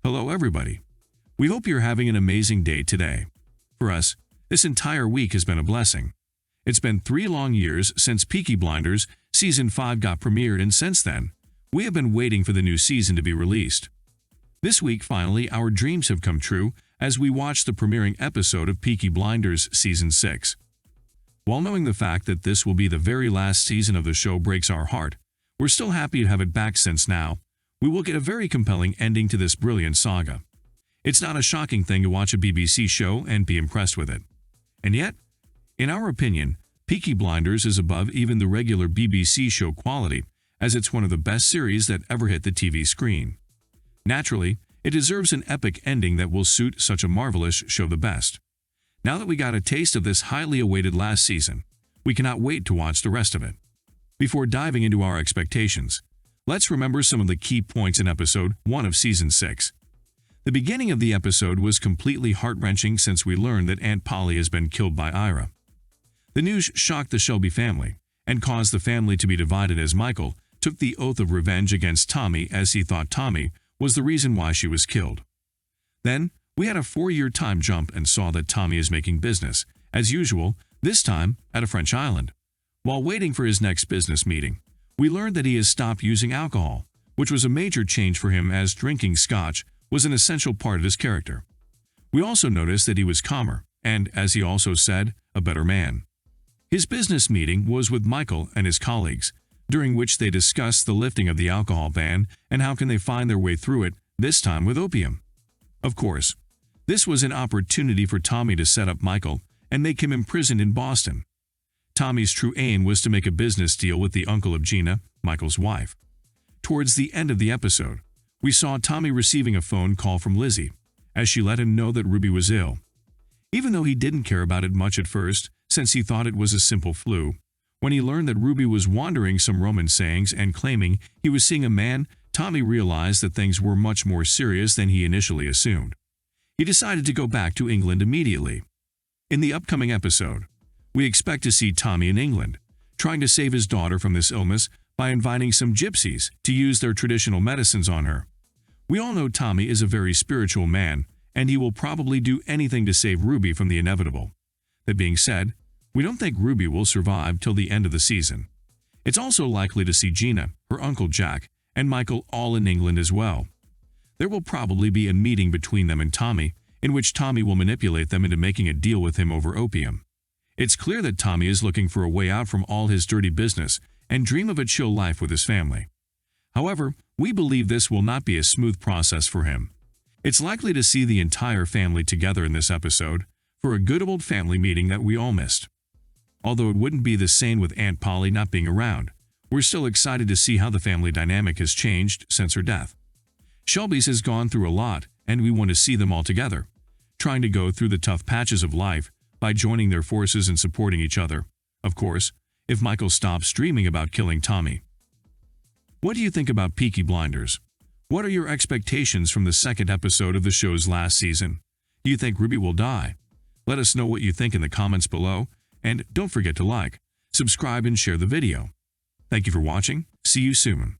Hello everybody. We hope you're having an amazing day today. For us, this entire week has been a blessing. It's been 3 long years since Peaky Blinders Season 5 got premiered, and since then, we have been waiting for the new season to be released. This week, finally, our dreams have come true as we watched the premiering episode of Peaky Blinders Season 6. While knowing the fact that this will be the very last season of the show breaks our heart, we're still happy to have it back since now we will get a very compelling ending to this brilliant saga. It's not a shocking thing to watch a BBC show and be impressed with it. And yet, in our opinion, Peaky Blinders is above even the regular BBC show quality, as it's one of the best series that ever hit the TV screen. Naturally, it deserves an epic ending that will suit such a marvelous show the best. Now that we got a taste of this highly awaited last season, we cannot wait to watch the rest of it. Before diving into our expectations, let's remember some of the key points in Episode 1 of Season 6. The beginning of the episode was completely heart-wrenching since we learned that Aunt Polly has been killed by Ira. The news shocked the Shelby family and caused the family to be divided as Michael took the oath of revenge against Tommy, as he thought Tommy was the reason why she was killed. Then, we had a 4-year time jump and saw that Tommy is making business, as usual, this time at a French island. While waiting for his next business meeting, we learned that he has stopped using alcohol, which was a major change for him, as drinking scotch was an essential part of his character. We also noticed that he was calmer and, as he also said, a better man. His business meeting was with Michael and his colleagues, during which they discussed the lifting of the alcohol ban and how can they find their way through it, this time with opium. Of course, this was an opportunity for Tommy to set up Michael and make him imprisoned in Boston. Tommy's true aim was to make a business deal with the uncle of Gina, Michael's wife. Towards the end of the episode, we saw Tommy receiving a phone call from Lizzie, as she let him know that Ruby was ill. Even though he didn't care about it much at first, since he thought it was a simple flu, when he learned that Ruby was wandering some Roman sayings and claiming he was seeing a man, Tommy realized that things were much more serious than he initially assumed. He decided to go back to England immediately. In the upcoming episode, we expect to see Tommy in England, trying to save his daughter from this illness by inviting some gypsies to use their traditional medicines on her. We all know Tommy is a very spiritual man, and he will probably do anything to save Ruby from the inevitable. That being said, we don't think Ruby will survive till the end of the season. It's also likely to see Gina, her uncle Jack, and Michael all in England as well. There will probably be a meeting between them and Tommy, in which Tommy will manipulate them into making a deal with him over opium. It's clear that Tommy is looking for a way out from all his dirty business and dream of a chill life with his family. However, we believe this will not be a smooth process for him. It's likely to see the entire family together in this episode for a good old family meeting that we all missed. Although it wouldn't be the same with Aunt Polly not being around, we're still excited to see how the family dynamic has changed since her death. Shelby's has gone through a lot, and we want to see them all together, trying to go through the tough patches of life by joining their forces and supporting each other. Of course, if Michael stops dreaming about killing Tommy. What do you think about Peaky Blinders? What are your expectations from the second episode of the show's last season? Do you think Ruby will die? Let us know what you think in the comments below, and don't forget to like, subscribe, and share the video. Thank you for watching. See you soon.